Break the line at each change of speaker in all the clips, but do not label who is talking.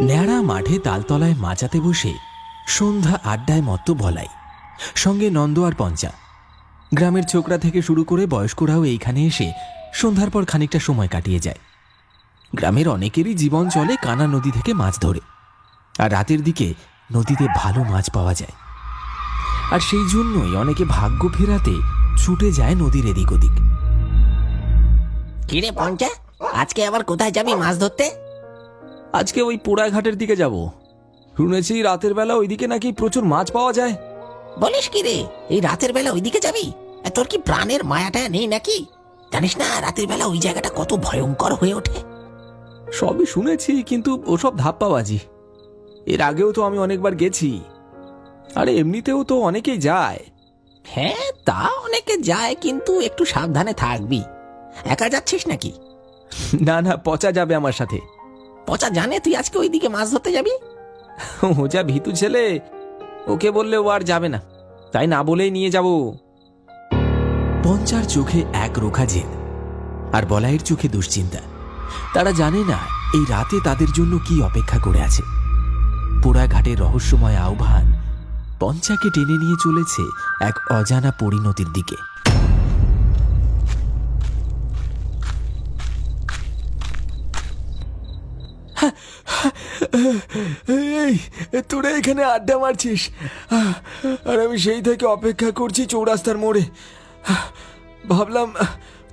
ন্যাড়া মাঠে তালতলায় মাচাতে বসে সন্ধ্যা আড্ডায় মত্ত বলাই, সঙ্গে নন্দ আর পঞ্চা। গ্রামের ছোকরা থেকে শুরু করে বয়স্করাও এইখানে এসে সন্ধ্যার পর খানিকটা সময় কাটিয়ে যায়। গ্রামের অনেকেরই জীবন চলে কানা নদী থেকে মাছ ধরে, আর রাতের দিকে নদীতে ভালো মাছ পাওয়া যায়। আর সেই জন্যই অনেকে ভাগ্য ফেরাতে ছুটে যায় নদীর এদিক ওদিক।
কিরে পঞ্চা, আজকে আবার কোথায় যাবি মাছ ধরতে?
আজকে ওই পোড়াঘাটের দিকে যাব। শুনেছি রাতের বেলা ওইদিকে নাকি প্রচুর মাছ পাওয়া যায়।
বলিস কি রে, এই রাতের বেলা ওইদিকে যাবি? তোর কি প্রাণের মায়াটা নেই নাকি? জানিস না রাতের বেলা ওই জায়গাটা কত ভয়ঙ্কর হয়ে ওঠে?
সবই শুনেছি, কিন্তু ওসব ধাপ্পাবাজি। এর আগেও তো আমি অনেকবার গেছি, আরে এমনিতেও তো অনেকেই যায়।
হ্যাঁ, তা অনেকে যায়, কিন্তু একটু সাবধানে থাকবি। একা যাচ্ছিস নাকি?
না না, পচা যাবে আমার সাথে।
পচা জানে তুই আজকে ওইদিকে মাছ ধরতে যাবি?
ও যা ভীতু ছেলে, ওকে বললে ও আর যাবে না, তাই না বলেই নিয়ে যাব। পঞ্চার চোখে এক রোখা জেদ, আর বলাইয়ের চোখে দুশ্চিন্তা। তারা জানে না এই রাতে তাদের জন্য কি অপেক্ষা করে আছে। পোড়াঘাটের রহস্যময় আহ্বান পঞ্চাকে টেনে নিয়ে চলেছে এক অজানা পরিণতির দিকে।
এই তোরা এখানে আড্ডা মারছিস, আর আমি সেই থেকে অপেক্ষা করছি চৌরাস্তার মোড়ে। ভাবলাম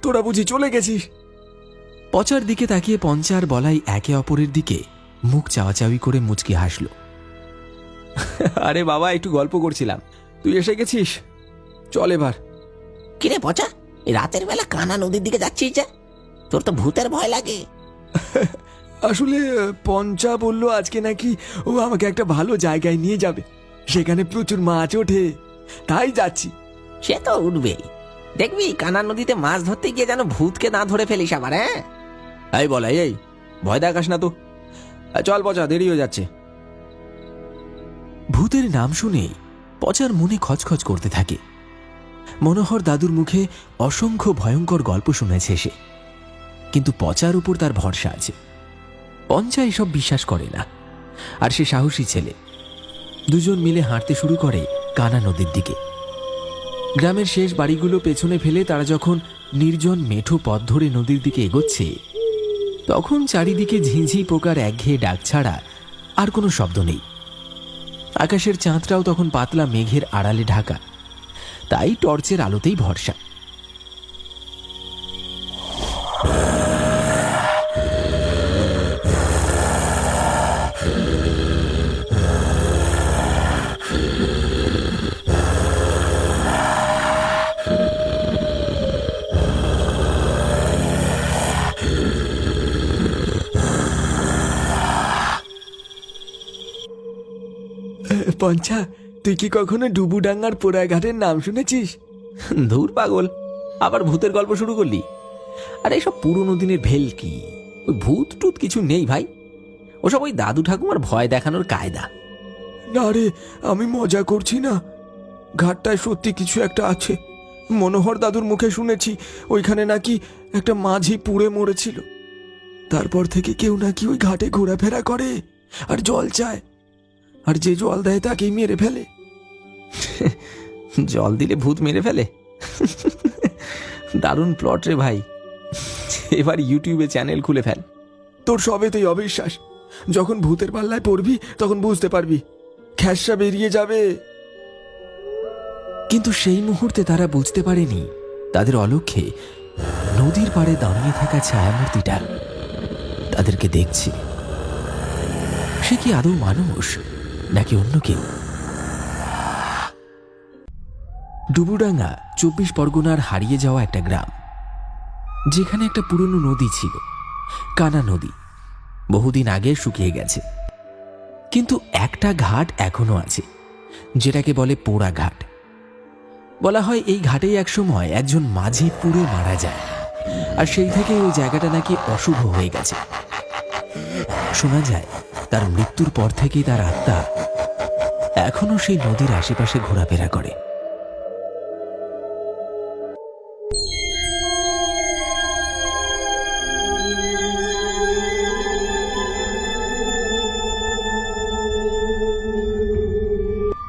তোরা বুঝি চলে গেছিস।
পচার দিকে তাকিয়ে পঞ্চার বলাই একে অপরের দিকে মুখ চাওয়াচাওয়ি করে মুচকি হাসল। আরে বাবা, একটু গল্প করছিলাম, তুই এসে গেছিস, চল এবার।
কিরে পচা, এই রাতের বেলা কানা নদীর দিকে যাচ্ছিস যে? তোর তো ভূতের ভয় লাগে।
আসলে পঞ্চা বলল আজকে নাকি ও আমাকে একটা ভালো জায়গায় নিয়ে যাবে, সেখানে প্রচুর মাছ ওঠে, তাই যাচ্ছি।
সে তো উঠবেই, দেখবি কানা নদীতে মাছ ধরতে গিয়ে যেন ভূতকে না ধরে ফেলিস আবার। হ্যাঁ,
এই বলাই, এই ভয় দেখাস না তো, চল পচা, দেরি হয়ে যাচ্ছে। ভূতের নাম শুনেই পচার মনে খচখচ করতে থাকে। মনোহর দাদুর মুখে অসংখ্য ভয়ঙ্কর গল্প শুনেছে সে, কিন্তু পচার উপর তার ভরসা আছে। পঞ্চা এসব বিশ্বাস করে না, আর সে সাহসী ছেলে। দুজন মিলে হাঁটতে শুরু করে কানা নদীর দিকে। গ্রামের শেষ বাড়িগুলো পেছনে ফেলে তারা যখন নির্জন মেঠো পথ ধরে নদীর দিকে এগোচ্ছে, তখন চারিদিকে ঝিঁঝি পোকার একঘেয়ে ডাক ছাড়া আর কোনো শব্দ নেই। আকাশের চাঁদটাও তখন পাতলা মেঘের আড়ালে ঢাকা, তাই টর্চের আলোতেই ভরসা।
পঞ্চা, তুই কি কখনো ডুবুডাঙ্গার পোড়াঘাটের নাম শুনেছিস?
ধুর পাগল, আবার ভূতের গল্প শুরু করলি? আর এইসব পুরনো দিনের ভেলকি, ওই ভূত টুত কিছু নেই ভাই, ওসব ওই দাদু ঠাকুমার ভয় দেখানোর কায়দা।
না রে, আমি মজা করছি না, ঘাটটায় সত্যি কিছু একটা আছে। মনোহর দাদুর মুখে শুনেছি ওইখানে নাকি একটা মাঝি পুড়ে মরেছিল। তারপর থেকে কেউ নাকি ওই ঘাটে ঘোরাফেরা করে আর জল চায়, আর যে জল দেয় তাকেই মেরে ফেলে।
জল দিলে ভূত মেরে ফেলে? দারুণ প্লট রে ভাই, এবার ইউটিউবে চ্যানেল খুলে ফেল।
তোর সবেতেই অবিশ্বাস, যখন ভূতের পাল্লায় পড়বি তখন বুঝতে পারবি, খ্যাসা বেরিয়ে যাবে।
কিন্তু সেই মুহূর্তে তারা বুঝতে পারেনি তাদের অলক্ষ্যে নদীর পাড়ে দাঁড়িয়ে থাকা ছায়ামূর্তিটা তাদেরকে দেখছে। সে কি আদৌ মানুষ নাকি অন্য কেউ? ডুবুডাঙ্গা 24 পরগনার হারিয়ে যাওয়া একটা গ্রাম, যেখানে একটা পুরনো নদী ছিল, কানা নদী। বহুদিন আগে শুকিয়ে গেছে, কিন্তু একটা ঘাট এখনো আছে, যেটাকে বলে পোড়া ঘাট। বলা হয় এই ঘাটেই একসময় একজন মাঝি পুড়ে মারা যায়, আর সেই থেকে ওই জায়গাটা নাকি অশুভ হয়ে গেছে। শোনা যায় তার মৃত্যুর পর থেকেই তার আত্মা এখনো সেই নদীর আশেপাশে ঘোরাফেরা করে।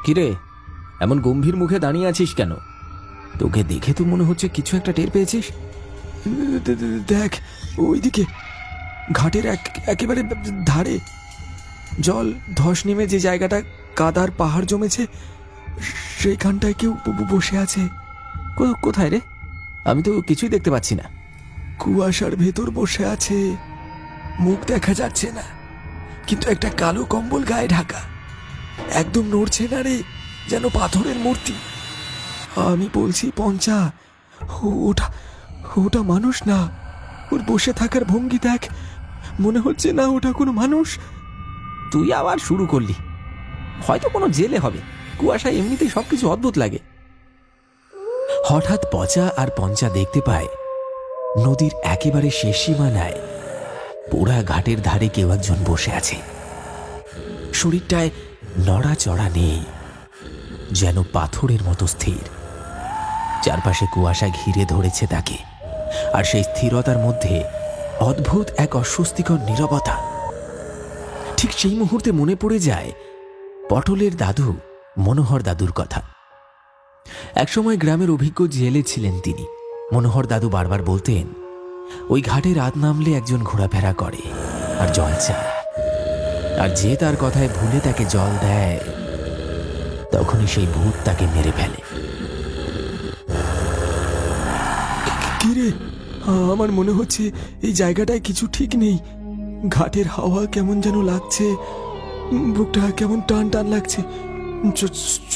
কিরে, এমন গম্ভীর মুখে দাঁড়িয়ে আছিস কেন? তোকে দেখে তো মনে হচ্ছে কিছু একটা টের পেয়েছিস।
দেখ ওইদিকে, ঘাটের একেবারে ধারে জল ধস নেমে যে জায়গাটা কাদার পাহাড় জমেছে, সেইখানটায় কেউ বসে আছে।
কোথায় রে? আমি তো কিছুই দেখতে পাচ্ছি না।
কুয়াশার ভেতর বসে আছে, মুখ দেখা যাচ্ছে না, কিন্তু একটা কালো কম্বল গায়ে ঢাকা, একদম নড়ছে না রে, যেন পাথরের মূর্তি। আমি বলছি পঞ্চা, ওটা ওটা মানুষ না। ওর বসে থাকার ভঙ্গি দেখ, মনে হচ্ছে না ওটা কোনো মানুষ।
তুই আবার শুরু করলি। হয়তো কোনো জেলে হবে, কুয়াশায় এমনিতেই সবকিছু অদ্ভুত লাগে। হঠাৎ পচা আর পঞ্চা দেখতে পায় নদীর একেবারে শেষ সীমানায় পোড়া ঘাটের ধারে কেউ একজন বসে আছে। শরীরটায় নড়াচড়া নেই, যেন পাথরের মতো স্থির। চারপাশে কুয়াশা ঘিরে ধরেছে তাকে, আর সেই স্থিরতার মধ্যে অদ্ভুত এক অস্বস্তিকর নীরবতা। ঠিক সেই মুহূর্তে মনে পড়ে যায় পটলের দাদু মনোহর দাদুর কথা। একসময় গ্রামের অভিজ্ঞ জেলে ছিলেন তিনি। মনোহর দাদু বারবার বলতেন, ওই ঘাটে রাত নামলে একজন ঘোরাফেরা করে আর জল চায়, আর যে তার কথায় ভুলে তাকে জল দেয়, তখনই সেই ভূত তাকে মেরে ফেলে।
কিরে, আমার মনে হচ্ছে এই জায়গাটায় কিছু ঠিক নেই। ঘাটের হাওয়া কেমন যেন লাগছে, বুকটা কেমন টান টান লাগছে।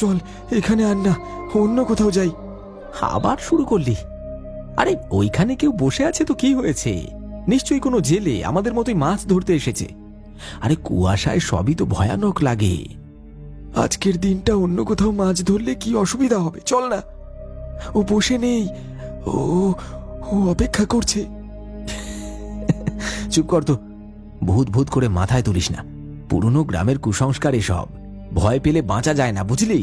চল এখানে আর না, অন্য কোথাও যাই।
আবার শুরু করলি? আরে ওইখানে কেউ বসে আছে তো কি হয়েছে? নিশ্চয়ই কোনো জেলে আমাদের মতোই মাছ ধরতে এসেছে। আরে কুয়াশায় সবই তো ভয়ানক লাগে।
আজকের দিনটা অন্য কোথাও মাছ ধরলে কি অসুবিধা হবে? চল না। ও বসে নেই, ও ও অপেক্ষা করছে।
চুপ কর তো, ভূত ভূত করে মাথায় তুলিস না। পুরনো গ্রামের কুসংস্কার এসব, ভয় পেলে বাঁচা যায় না, বুঝলি?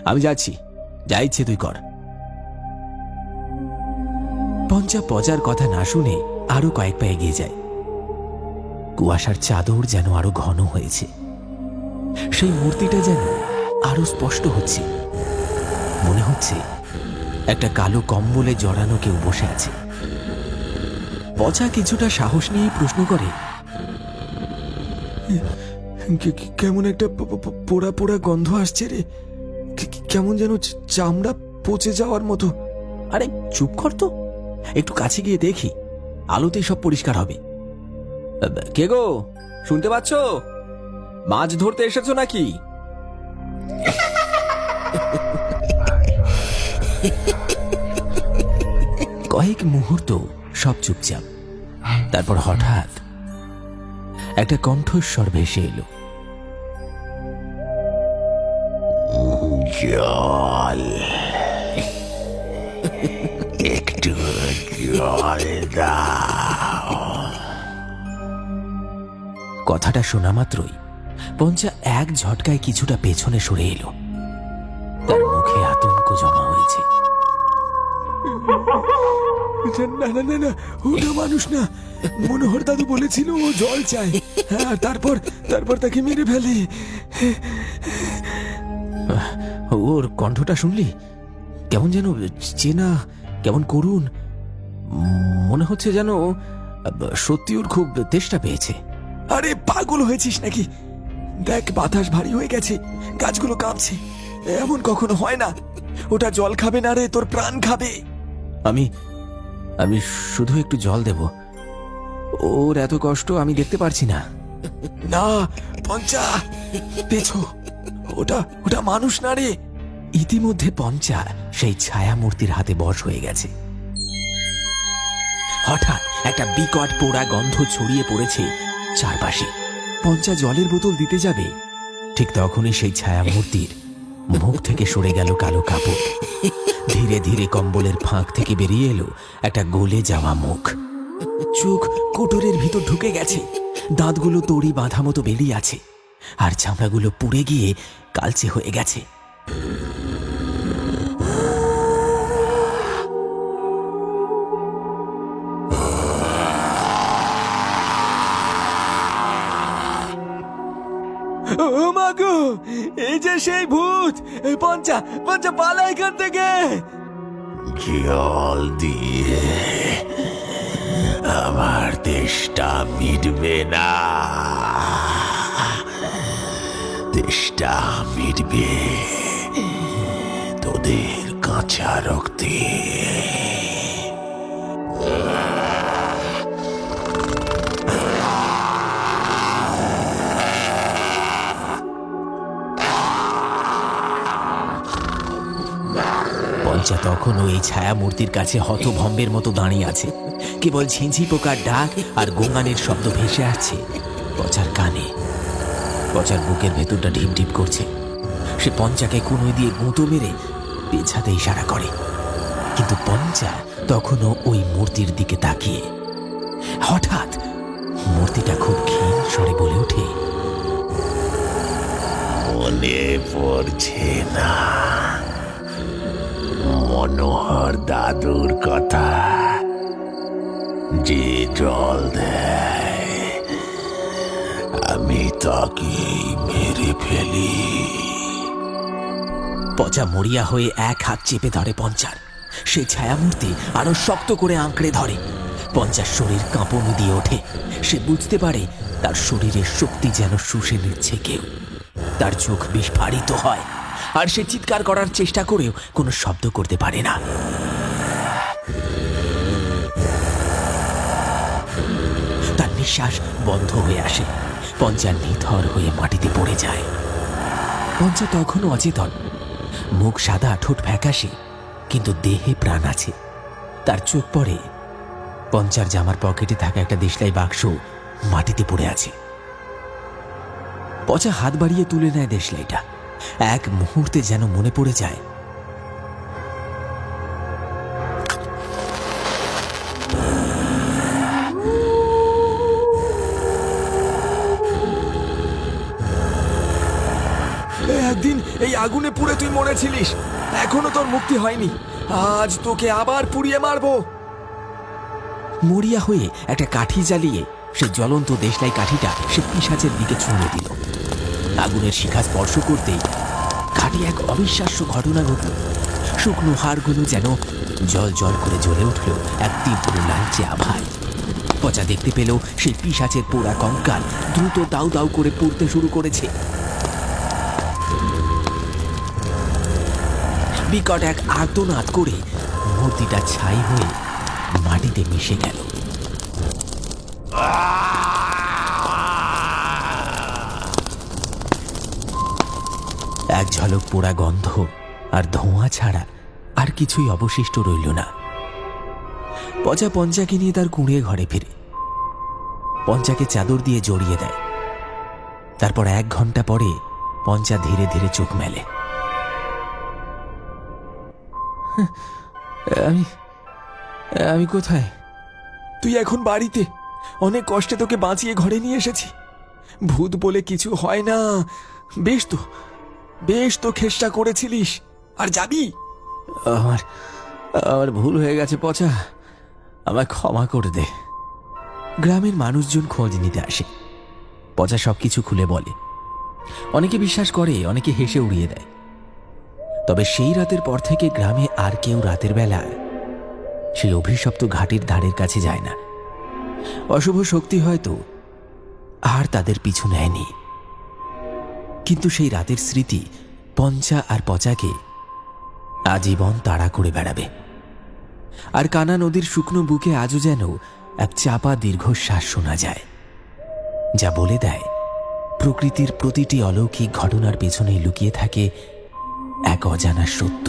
আমি যাচ্ছি, যা ইচ্ছে তুই কর। পঞ্চা পচার কথা না শুনে আরো কয়েক পা এগিয়ে যায়। কুয়াশার চাদর যেন আরো ঘন হয়েছে, সেই মূর্তিটা যেন আরো স্পষ্ট হচ্ছে। মনে হচ্ছে একটা কালো কম্বলে জড়ানো কেউ বসে আছে। পচা কিছুটা সাহস নিয়ে প্রশ্ন করে,
কেমন একটা পোড়া পোড়া গন্ধ আসছে রে, কেমন যেন চামড়া পচে যাওয়ার মতো।
আরে চুপ কর তো, একটু কাছে গিয়ে দেখি, আলোতেই সব পরিষ্কার হবে। কে গো, শুনতে পাচ্ছ? মাছ ধরতে এসেছো নাকি? কয়েক মুহূর্ত সব চুপচাপ। তারপর হঠাৎ একটা কণ্ঠস্বর ভেসে এলো,
জল, একটু জল দাও।
কথাটা শোনা মাত্রই পঞ্চা এক ঝটকায় কিছুটা পেছনে সরে এলো। তার মুখে আতঙ্ক জমা হয়েছে।
না না না না, ওটা মানুষ না। মনোহর দাদু বলেছিল ও জল চায়, হ্যাঁ, তারপর তারপর তাকে মেরে ফেলে।
ওর কণ্ঠটা শুনলি? কেমন যেন চেনা, কেমন করুণ। মনে হচ্ছে যেন সত্যি ওর খুব তেষ্টা পেয়েছে।
আরে পাগল হয়েছিস নাকি? দেখ, বাতাস ভারী হয়ে গেছে, গাছগুলো কাঁপছে। এমন কখনো হয় না। ওটা জল খাবে না রে, তোর প্রাণ খাবে।
আমি আমি শুধু একটু জল দেব, ওর এত কষ্ট আমি দেখতে পারছি না।
না পঞ্চা, পেছো, ওটা ওটা মানুষ না রে।
ইতিমধ্যে পঞ্চা সেই ছায়া মূর্তির হাতে বশ হয়ে গেছে। হঠাৎ একটা বিকট পোড়া গন্ধ ছড়িয়ে পড়েছে চারপাশে। পঞ্চা জলের বোতল দিতে যাবে, ঠিক তখনই সেই ছায়া মূর্তির মুখ থেকে সরে গেল কালো কাপড়। ধীরে ধীরে কম্বলের ফাঁক থেকে বেরিয়ে এলো একটা গলে যাওয়া মুখ। চোখ কোটরের ভিতর ঢুকে গেছে, দাঁতগুলো দড়ি বাঁধা মতো বেরিয়ে আছে, আর চামড়াগুলো পুড়ে গিয়ে কালচে হয়ে গেছে।
ও মা গো, এই যে সেই ভূত! পঞ্চা, পঞ্চা, পালা এখান থেকে!
জল দিয়ে আমার তেষ্টা মিটবে না, তেষ্টা মিটবে তোদের কাঁচা রক্তে।
পঞ্চা তখনও এই ছায়া মূর্তির কাছে হতভম্বের মতো দাঁড়িয়ে আছে। কেবল ঝিঁঝি পোকার ডাক আর গোঙানির শব্দ ভেসে আসছে পচার কানে। পচার বুকের ভেতরটা ঢিপ ঢিপ করছে। সে পঞ্চাকে কুনোই দিয়ে গুঁতো মেরে পেছাতে ইশারা করে, কিন্তু পঞ্চা তখনও ওই মূর্তির দিকে তাকিয়ে। হঠাৎ মূর্তিটা খুব ক্ষীণ স্বরে বলে ওঠে,
মনে পড়ছে না মনোহর দাদুর কথা, যে জল দেয় আমি তাকে মেরে ফেলি।
পচা মরিয়া হয়ে এক হাত চেপে ধরে পঞ্চার। সে ছায়ামূর্তি আরো শক্ত করে আঁকড়ে ধরে। পঞ্চার শরীর কাঁপনি দিয়ে ওঠে। সে বুঝতে পারে তার শরীরের শক্তি যেন শুষে নিচ্ছে কেউ। তার চোখ বিস্ফারিত হয়, আর সে চিৎকার করার চেষ্টা করেও কোনো শব্দ করতে পারে না। তার নিঃশ্বাস বন্ধ হয়ে আসে। পঞ্চা নিথর হয়ে মাটিতে পড়ে যায়। পঞ্চা তখনও অচেতন। মুখ সাদা, ঠোঁট ফ্যাকাশে, কিন্তু দেহে প্রাণ আছে। তার চোখ পড়ে পঞ্চার জামার পকেটে থাকা একটা দেশলাই বাক্স মাটিতে পড়ে আছে। পচা হাত বাড়িয়ে তুলে নেয় দেশলাইটা। এক মুহূর্তে যেন মনে পড়ে যায়
একদিন এই আগুনে পুড়ে তুই মরেছিলিস, এখনো তোর মুক্তি হয়নি। আজ তোকে আবার পুড়িয়ে মারবো।
মরিয়া হয়ে একটা কাঠি জ্বালিয়ে সে জ্বলন্ত দেশলাই কাঠিটা সে পিশাচের দিকে ছুঁড়ে দিল। আগুনের শিখা স্পর্শ করতেই কাঠি এক অবিশ্বাস্য ঘটনা ঘটল। শুকনো হাড়গুলো যেন জল জল করে জ্বলে উঠল এক তীব্র লালচে আভায়। পচা দেখতে পেল সেই পিশাচের পোড়া কঙ্কাল দ্রুত দাউ দাউ করে পুড়তে শুরু করেছে। বিকট এক আর্তনাদ করে মূর্তিটা ছাই হয়ে মাটিতে মিশে গেল। এক ঝলক পোড়া গন্ধ আর ধোঁয়া ছাড়া আর কিছুই অবশিষ্ট রইল না। পচা পঞ্চাকে নিয়ে তার কুঁড়ে ঘরে ফিরে। পঞ্চাকে চাদর দিয়ে জড়িয়ে দেয়। তারপর 1 ঘন্টা পরে পঞ্চা ধীরে ধীরে চোখ মেলে। আমি কোথায়?
তুই এখন বাড়িতে। অনেক কষ্টে তোকে বাঁচিয়ে ঘরে নিয়ে এসেছি। ভূত বলে কিছু হয় না। বেশ তো চেষ্টা করেছিলিস। আর যাবি?
আমার ভুল হয়ে গেছে পচা, আমায় ক্ষমা করে দে। গ্রামের মানুষজন খোঁজ নিতে আসে। পচা সবকিছু খুলে বলে। অনেকে বিশ্বাস করে, অনেকে হেসে উড়িয়ে দেয়। তবে সেই রাতের পর থেকে গ্রামে আর কেউ রাতের বেলা সেই অভিশপ্ত ঘাটের ধারের কাছে যায় না। অশুভ শক্তি হয়তো আর তাদের পিছু নেয়নি, কিন্তু সেই রাতের স্মৃতি পঞ্চা আর পচাকে আজীবন তাড়া করে বেড়াবে। আর কানা নদীর শুকনো বুকে আজও যেন এক চাপা দীর্ঘশ্বাস শোনা যায়, যা বলে দেয় প্রকৃতির প্রতিটি অলৌকিক ঘটনার পেছনেই লুকিয়ে থাকে এক অজানা সত্য।